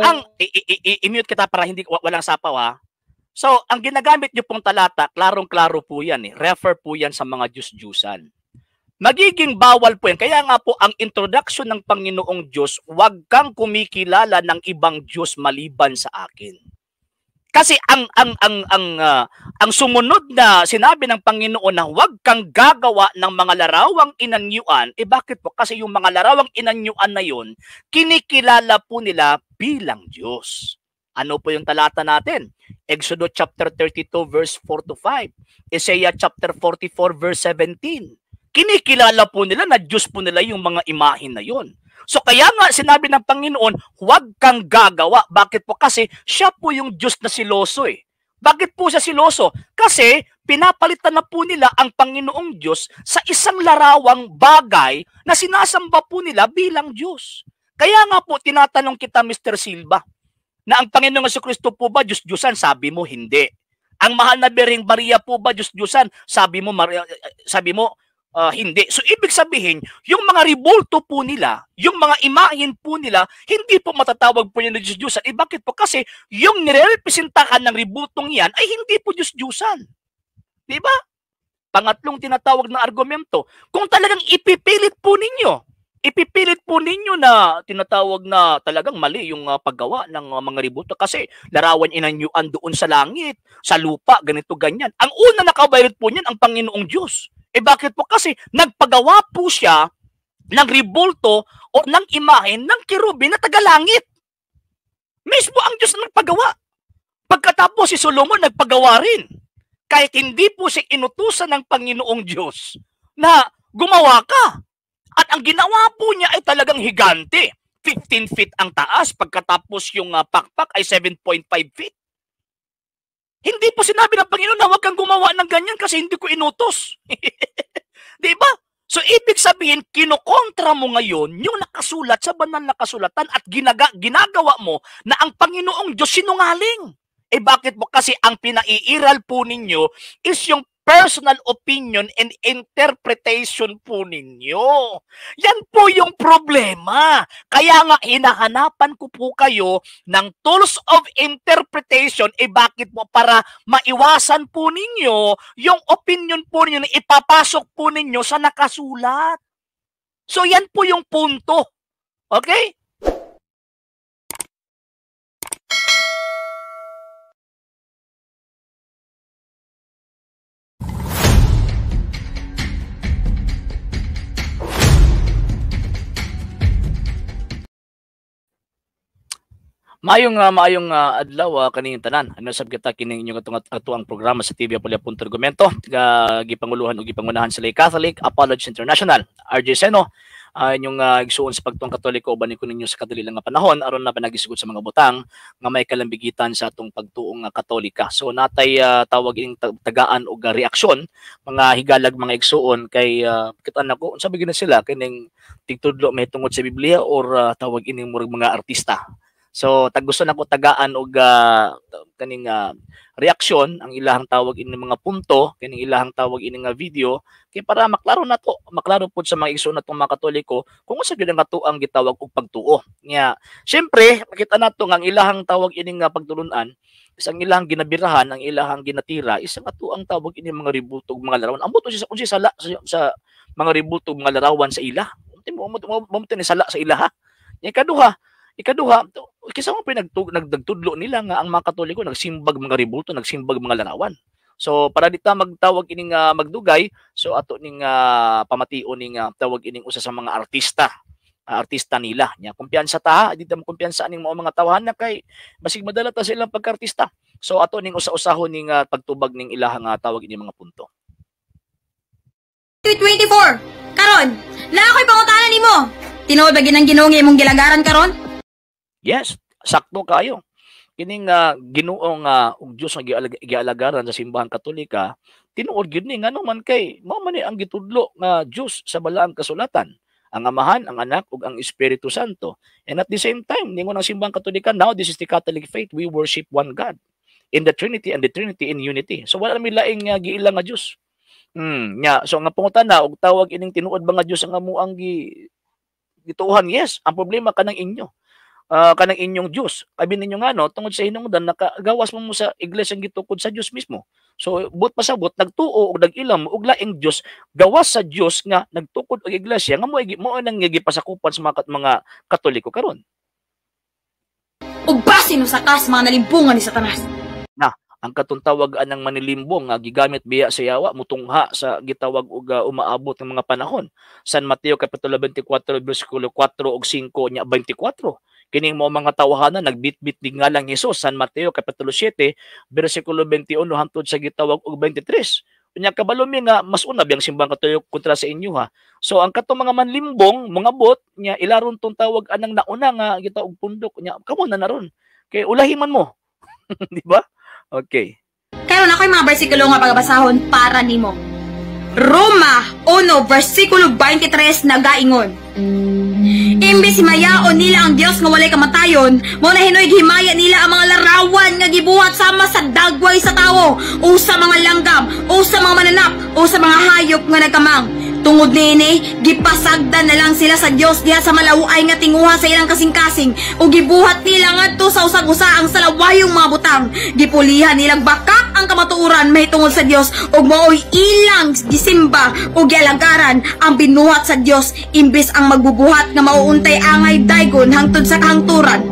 i-mute kita para walang sapaw, ha? So, ang ginagamit niyo pong talata, klarong-klaro po yan, Refer po yan sa mga Diyos-Diyusan. Magiging bawal po yan. Kaya nga po, ang introduction ng Panginoong Diyos, huwag kang kumikilala ng ibang Diyos maliban sa akin. Kasi ang sumunod na sinabi ng Panginoon na huwag kang gagawa ng mga larawang inanyuan, bakit po? Kasi yung mga larawang inanyuan na yun, kinikilala po nila bilang Diyos. Ano po yung talata natin? Exodus chapter 32 verse 4-5. Isaiah chapter 44 verse 17. Kinikilala po nila na Diyos po nila yung mga imahin na yun. So kaya nga sinabi ng Panginoon, huwag kang gagawa. Bakit po? Kasi siya po yung Diyos na siloso Bakit po siya siloso? Kasi pinapalitan na po nila ang Panginoong Diyos sa isang larawang bagay na sinasamba po nila bilang Diyos. Kaya nga po tinatanong kita, Mr. Silva, na ang Panginoong Jesucristo po ba Diyos-Diyusan? Sabi mo, hindi. Ang mahal na Birheng Maria po ba Diyos-Diyusan? Sabi mo, hindi. So, ibig sabihin, yung mga ribulto po nila, yung mga imahin po nila, hindi po matatawag po yan na Diyos-Diyusan. Bakit po? Kasi yung nirerepresentahan ng ribultong yan ay hindi po Diyos-Diyusan. Diba? Pangatlong tinatawag na argumento. Kung talagang ipipilit po ninyo na tinatawag na talagang mali yung paggawa ng mga ribulto kasi larawan inanyuan doon sa langit, sa lupa, ganito, ganyan. Ang una nakabayad po niyan ang Panginoong Diyos. Bakit po? Kasi nagpagawa po siya ng ribulto o ng imahen ng kerubin na tagalangit. Mismo ang Diyos na nagpagawa. Pagkatapos si Solomon nagpagawa rin. Kahit hindi po siya inutusan ng Panginoong Diyos na gumawa ka. At ang ginawa po niya ay talagang higante. 15 feet ang taas, pagkatapos yung pakpak ay 7.5 feet. Hindi po sinabi ng Panginoon na huwag kang gumawa ng ganyan kasi hindi ko inutos. Di ba? So, ibig sabihin, kinokontra mo ngayon yung nakasulat sa banal na kasulatan at ginagawa mo na ang Panginoong Diyos sinungaling. Eh bakit mo? Kasi ang pinaiiral po ninyo is yung personal opinion and interpretation po ninyo. Yan po yung problema. Kaya nga hinahanapan ko po kayo ng tools of interpretation. Eh bakit mo? Para maiwasan po ninyo yung opinion po ninyo na ipapasok po ninyo sa nakasulat. So yan po yung punto. Okay? Maayong adlaw kaning tanan. Ano sab kita kining inyong atuang programa sa TV Apolia Punto Argumento gipanguluhan ug gipangunahan sa Catholic Apology International. RJ Seno inyong igsuon sa pagtuang Katoliko uban ko ninyo sa kadali lang nga panahon aron na panagisugod sa mga butang nga may kalambigitan sa atong pagtuong Katolika. So natay tawag ining tagaan og reaksyon mga higalag mga igsuon kay kita nako unsa ba gina sila kining tigtudlo may tungod sa Biblia or tawag ining murag mga artista. So, gusto na ko tagaan og kaning reaksyon ang ilahang tawag ini mga punto, kaning ilahang tawag ini nga video kay para maklaro na to, maklaro pud sa mga igsoon natong mga Katoliko kung unsa gyud ang atuang gitawag og pagtuo. Nya, syempre, makita nato nga ang ilahang tawag ini nga pagtulunan isang ilahang ginabirahan, ang ilahang ginatira, isang atuang tawag ini mga ribultog mga larawan. Amo to siya sa mga ribultog mga larawan sa ila. Mo ni sala sa ilaha. Nya ikaduha, kisa mo nagtudlo nila nga ang mga Katoliko nagsimbag mga ribulto, nagsimbag mga larawan. So para dita magtawag ining magdugay, so ato ning pamation ning tawag ining usa sa mga artista nila. Nya kumpiyansa ta, dito mo kumpiyansa ning mga tawahan na kay basig madala ta silang pagka-artista. So ato ning usa-usahon ning pagtubag ning ilahang tawag ining mga punto. 2024 karon, na ako'y pangutanan nimo. Tinuod ba ginang Ginoo nga imong gilagaran karon? Yes, sakto kayo. Kining Ginoong ug Dios nga gialagaran sa simbahang Katolika, tinuod gyud ni ngano man kay mao man ni ang gitudlo nga Dios sa balaang kasulatan. Ang Amahan, ang Anak ug ang Espiritu Santo. And at the same time, ningon ang simbahang Katolika, now this is the Catholic faith, we worship one God in the Trinity and the Trinity in unity. So wala mi laing giilang nga Dios. Nya, so nga pangutana og tawag ining tinuod ba nga Dios ang amuang gituohan? Yes, ang problema kanang inyo. Kanang inyong Diyos. Abi ninyo nga no, tungod sa hinungdan nakagawas mo sa iglesia gitukod sa Dios mismo. So but pasabot nagtuo og nag-ilam og laing Dios gawas sa Dios nga nagtukod og iglesia nga mo nang gipasakupan sa mga Katoliko karon. Ug basin sa kas mga nalimbungan ni Satanas. Na ang katuntawag ng manilimbong gigamit biya sa yawa mutungha sa gitawag og umaabot ng mga panahon. San Mateo kapitulo 24 bersikulo 4 ug 5 nya 24. Kining mga tawahanan nagbitbit ni ngalang Hesus. San Mateo kapitulo 7 bersikulo 21 hangtod sa gitawag og 23. Unya kabalo mi nga mas una biyang simbang Katoliko kontra sa inyo ha. So ang katong mga manlimbong mga bot nya ilaron tong tawag anang nauna nga gitawag pundok nya kamo na naron. Kay ulahiman mo. Di ba? Okay. Karon ako'y mga bersikulo nga pagbasahon para nimo. Roma 1 bersikulo 23 nagaingon. Imbes himayaon nila ang Dios nga walay kamatayon, mo na hinoy himaya nila ang mga larawan nga gibuhat sama sa dagway sa tawo, o sa mga langgam, o sa mga mananap, o sa mga hayop nga nagkamang. Tungod niini, gipasagdan na lang sila sa Dios diha sa malaway nga tinguha sa ilang kasing-kasing, o gibuhat nila ngadto sa usag-usa ang salawayong mga butang. Gipulihan nilang bakak ang kamatuoran mahitungod sa Dios, ug mao'y ilang gisimba o gialagaran ang binuhat sa Dios imbes ang magbubuhat nga mauuntay angay daygon hangtod sa kahangturan.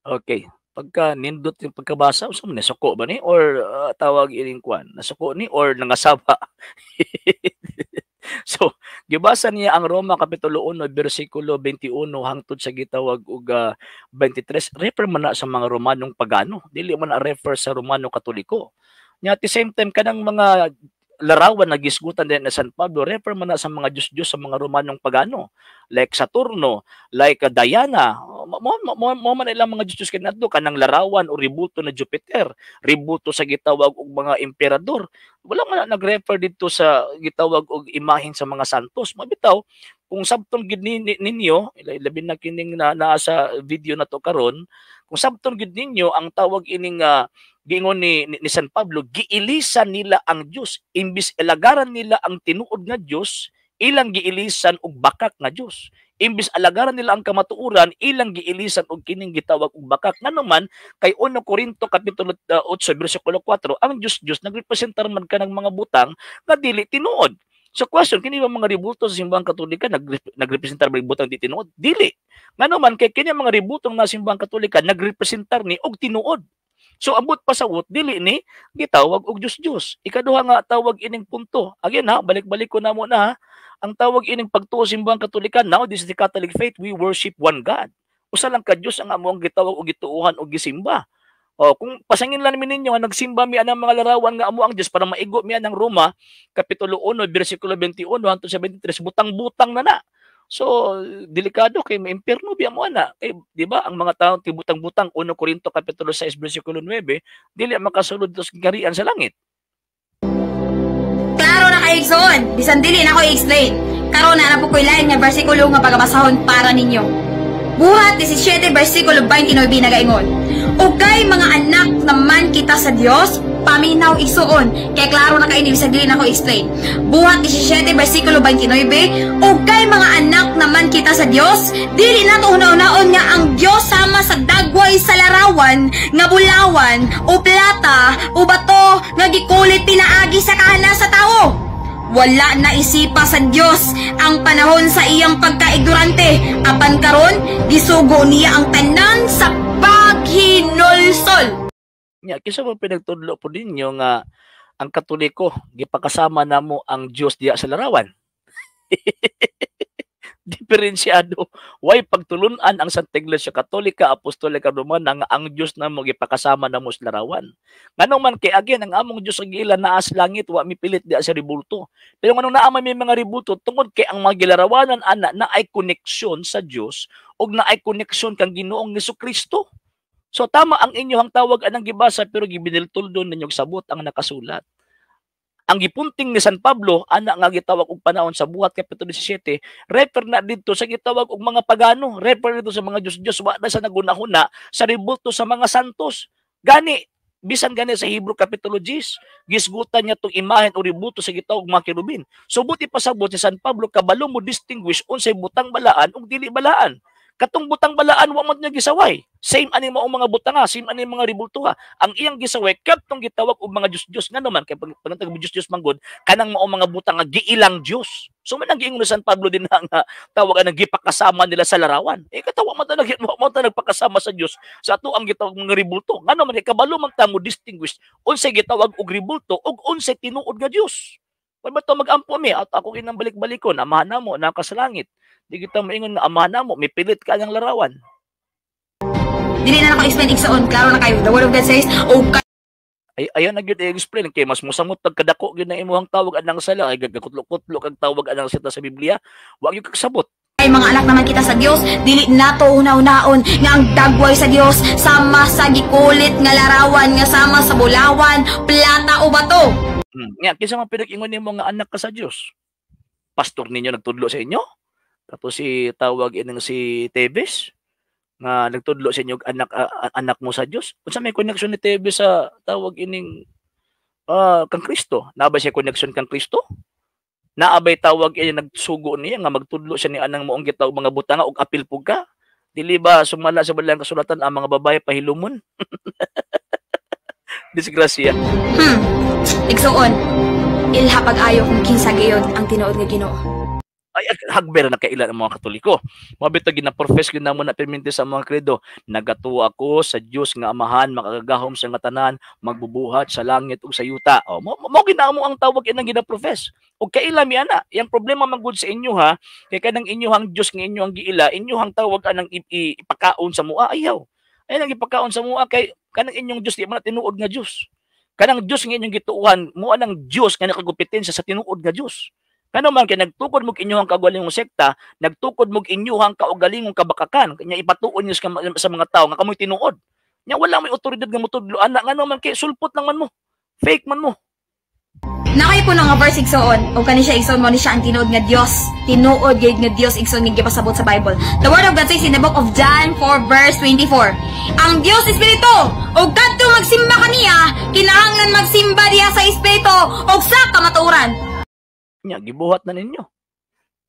Okay. Pagka nindot yung pagkabasa, usa man nasuko ba ni or tawag ining kwan, nasuko ni or nangasaba. So, gibasa niya ang Roma Kapitulo 1, versikulo 21 hangtod sa gitawag og 23. Refer man na sa mga Romanong pagano. Dili man na refer sa Romano Katoliko. Nya at the same time, kanang mga larawan na gisgutan din na San Pablo, refer man na sa mga Diyos-Diyos sa mga Romanong pagano. Like Saturno, like Diana. Mo man ilang mga Diyos-Diyos kanadto kanang larawan o ributo na Jupiter, ributo sa gitawag og mga emperador. Wala man nag-refer dito sa gitawag og imahen sa mga santos. Mabitaw kung sabton gid ninyo, labi na kining naa sa video na to karon, kung sabton gid ninyo ang tawag ining giingon ni San Pablo, giilisan nila ang Diyos. Imbis ilagaran nila ang tinuod nga Diyos, ilang giilisan og bakak nga Diyos. Imbis alagaran nila ang kamatuoran, ilang giilisan og kining gitawag og bakak. Nganuman, kay 1 Corinto Kapitulo 8, versikulo 4, ang Diyos nagrepresentar man ka ng mga butang nga dili tinuod. So question, kini ba mga ributo sa simbahang Katolika nagrepresentar ba butang di tinuod? Dili. Nganuman, kay kini mga ributong na simbahang Katolika nagrepresentar ni og tinuod. So ambot pasawot dili ni gitawag og Diyos-Diyos. Ikaduha nga tawag ining punto. Again ha, balik-balik ko na mo na ha. Ang tawag ining pagtuo sa simbahang Katolika, now this is the Catholic faith, we worship one God. Usa lang ka Dios ang among gitawag og gituuhan og gisimba. O kung pasangin lang ninyo nga nagsimba mi anang mga larawan nga amo ang Dios para maigo mi ang Roma Kapitulo 1 versikulo 21 hangtod sa 23, butang-butang na. So, delikado kay maimperno biya mo ana. Eh, di ba ang mga tao tibutang-butang 1 Corinto Kapitulo 6 versikulo 9, dili makasulod sa kagarian sa langit. Klaro na kay Igsoon, bisan dili na ko i-explain. Karon na po ko'y lain nga bersikulo nga pagabasahon para ninyo. Buhat 17 versikulo 29 nagaingon. Ugay mga anak naman kita sa Dios, paminaw igsuon. Kaya klaro na kay ni bisan dili na ko explain. Buhat 17 versikulo 29, ugay mga anak naman kita sa Dios, dili nato hunaon nga ang Dios sama sa dagway sa larawan nga bulawan o plata o bato nga gikulit pinaagi sa kahanan sa tao. Wala na isipa sa Dios ang panahon sa iyang pagkaignorante. Apan karon gisugo niya ang tanan sa paghinulsol. Nya kinsa mo pinagtudlo po ninyo nga ang Katoliko gipakasama namo ang Dios diya sa larawan? Diferensyado. Why pagtulunan ang Santa Iglesia Katolika, Apostolika Romana nga ang Dios namo gipakasama namo sa larawan? Nganong man kay again ang among Dios ang ila naa sa langit wa mipilit di sa ribulto. Pero nganong naa may mga ribulto tungod kay ang mga gilarawanan ana na ay koneksyon sa Dios ug na ay koneksyon kang Ginoong Jesucristo. So tama ang inyong tawag anang gibasa pero gibiniltuldon ninyo sabot ang nakasulat. Ang gipunting ni San Pablo, ana nga gitawag og panahon sa buhat Kapitulo 17, refer na dito sa gitawag og mga pagano, refer dito sa mga Diyos-Diyos, wa na sa nagunahuna sa ribulto sa mga santos. Gani, bisan gani sa Hebrew Kapitulo 10, gisgutan niya tong imahen o ribulto sa gitawag mga kirubin. So buti pasabot si San Pablo, kabalo mo distinguish unsay butang balaan ug dili balaan. Katong butang balaan wa man niya gisaway. Same ani mo ang mga butanga, same ani mga ribultuha. Ang iyang gisaway kadtong gitawag og mga Diyos-Diyos nga naman kay pagtag Diyos-Diyos manggod kanang mao mga butang nga giilang Dios. So man ang giingon ni San Pablo din nga tawagan ang gipakasama nila sa larawan. Eh katawa man ta nagpakasama sa Dios sa ato ang gitawag mga ribulto. Nga naman kabalo man ta mo distinguish unsay gitawag og ribulto ug unsay tinuod nga Dios. Kung ba ito mag-ampo mi at ako kinang balik-balikon, amahan na mo, nakasalangit. Di kita maingon na amahan na mo, may pilit ka ng larawan. Dili na naka-explain igsoon, klaro na kayo. The word of God says, okay. Ayon na gyud i-explain kay mas musamot pagkadako gyud na imuhang tawag anang sala ay gagakutlo-kutlo kag tawag anang sita sa Biblia, wa gyud kagsabot. Ay mga anak naman kita sa Dios, dili nato una-unaon nga ang dagway sa Dios sama sa gikulit nga larawan nga sama sa bulawan, plata o bato. Nga, kinsa man pinag-ingon nimo nga anak ka sa Dios? Pastor ninyo nagtudlo sa inyo? Tapos si tawag ining si Tebes nga nagtudlo sa inyo anak mo sa Dios. Unsa may connection ni Tebes sa tawag ining kang Kristo? Naabay siya connection kang Kristo? Naabay tawag iya nagsugo niya nga magtudlo siya ni anang moong gitawag mga butanga og apil pug ka? Dili ba sumala sa balang kasulatan ang mga babae pahilumon? Disgrasya. Igsuon, ilha pag-ayo kung kinsa gayon ang tinuod nga Ginoo. hagber na kailan ang mga Katoliko. Mabito gina-profess gyud namo na permente sa mga kredo, nagatuo ako sa Dios nga Amahan, makagagahom sa nga tanan, magbubuhat sa langit ug sa yuta. O mo ginamo ang tawag inang gina-profess. O kaila mi ana, yang problema man gud sa inyo ha, kay kanang inyohang Dios nga inyo ang giila, inyohang tawag anang ipakaon sa mua ayaw. Ay nang ipakaon sa mua kay kanang inyong Dios di man tinuod nga Dios. Kanang Dios nga inyong gituuhan, mo anang Dios nga nakagupitensya sa tinuod nga Dios. Kano man kay nagtukod mo inyong kaugalingong sekta, nagtukod mo inyong kaugalingong kabakakan, kanya ipatuon niyo sa mga tao nga kamoy tinuod. Nya wala may otoridad nga motudlo ana ngano man kay sulpot lang man mo. Fake man mo. Nakay po nga verse igsoon o kani siya igsoon mo ni siya ang tinuod nga Dios. Tinuod gyud nga Dios igsoon nga gipasabot sa Bible. The word of God says in the book of John 4 verse 24. Ang Dios espiritu ug kadto magsimba kaniya, kinahanglan magsimba diha sa espiritu ug sa kamatuoran. Nya gibuhat na ninyo.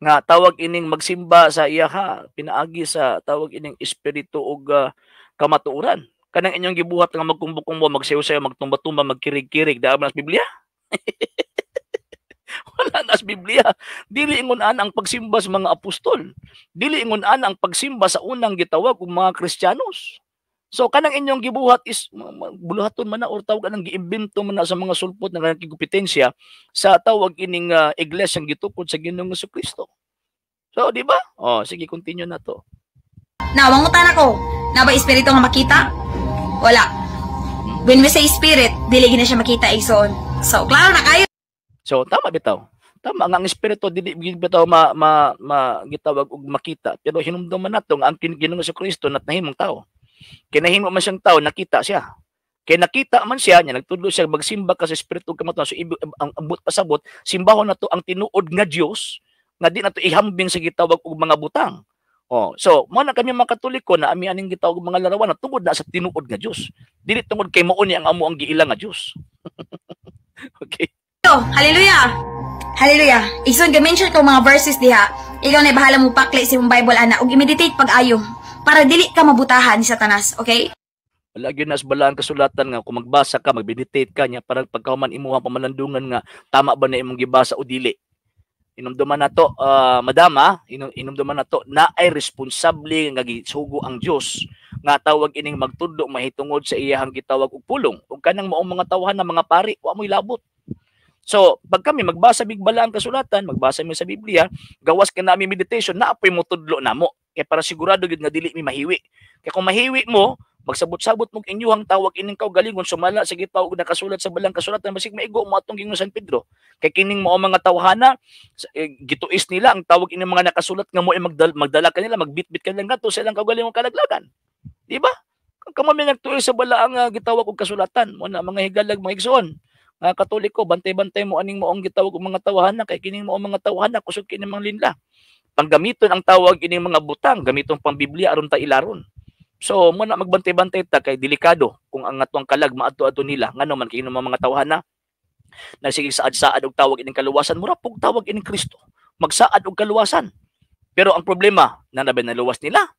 Nga tawag ining magsimba sa iya ha, pinaagi sa tawag ining espiritu ug kamatuoran. Kanang inyong gibuhat nga magkumbok-kumbo, magsayo-sayo, magtumba-tumba, magkirig-kirig daan sa Biblia. Wala na sa Biblia. Dili ingon-an ang pagsimba sa mga apostol. Dili ingon-an ang pagsimba sa unang gitawag og mga Kristiyanos. So kanang inyong gibuhat is buluhaton man na or tawag anang giimbento man na sa mga sulpot na kanang kigupitensya sa tawag ining iglesyang gitukod sa Ginoong Jesucristo. So di ba? Oh, sige continue na to. Nawangutan ako. Na ba espiritu nga makita? Wala. When we say spirit, dili gina siya makita igsoon. So klaro na kayo. So tama bitaw. Tama nga ang espiritu dili bitaw gitawag og makita, pero hinumduman nato nga ang Ginoong Jesucristo nat nahimong tao. Kinahimo man siyang tao, nakita siya. Kaya nakita man siya, niya nagtudlo siya magsimba ka sa espiritu kamatuan. So ang abot pasabot, simbahon na to ang tinuod nga Dios nga di na to ihambing sa gitawag og mga butang. Oh, so mo na kami mga Katoliko na ami aning gitawag og mga larawan na tungod na sa tinuod nga Dios. Dili tungod kay mao ni ang amo ang giila nga Dios. Okay. So, hallelujah. Hallelujah. Igsoon ga-mention ko mga verses diha. Ikaw na bahala mo pakli sa imong Bible ana ug i-meditate pag-ayo para dili ka mabutahan ni Satanas, okay? Wala gyud nas balaan kasulatan nga kung magbasa ka, mag-meditate ka niya para pagkahuman imuha pamalandungan nga tama ba na imong gibasa o dili. Inumduman nato, madama, inumduman nato na ay responsable nga gisugo ang Dios nga tawag ining magtudlo mahitungod sa iyahang gitawag og pulong. Ug kanang maong mga tawhan na mga pari, wa mo'y labot. So, pag kami magbasa bigbalaan kasulatan, magbasa mi sa Biblia, gawas ka nami meditation, naapoy mo tudlo namo. Kaya para sigurado gid nga dili mi mahiwi. Kaya kung mahiwi mo, magsabot-sabot mo inyuhang tawag ining kaugalingon sumala sa gitawag nakasulat sa balang kasulatan basig maigo mo atong Ginoong San Pedro. Kay kining mao mga tawhana gituis nila ang tawag ining mga nakasulat nga mo ay magdala kanila, magbitbit kanila ngadto sa ilang kaugalingon kalaglagan. Di ba? Kamo may nagtuis sa balaang gitawag og kasulatan mo na mga higalag mga igsoon. Nga Katoliko, bantay-bantay mo aning maong gitawag og mga tawhana kay kining mao mga tawhana kusog kini mga linla. Panggamiton ang tawag ining mga butang, gamiton pang Biblia aron ta ilaron. So mo na magbantay-bantay ta kay delikado kung ang atong kalag maadto-adto nila ngano man kay mga tawhana na sige saad-saad og tawag ining kaluwasan mura pug tawag ining Kristo. Magsaad og kaluwasan. Pero ang problema, nanabay na luwas nila.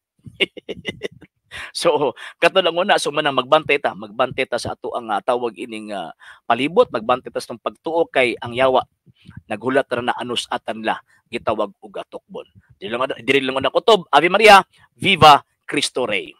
So, kato lang una, so manang magbantay ta sa ato ang tawag ining palibot, magbantay ta sa pagtuo kay ang yawa naghulat ra na anus atan la gitawag og atukbon. Dili lang na kutob, Ave Maria, Viva Cristo Rey.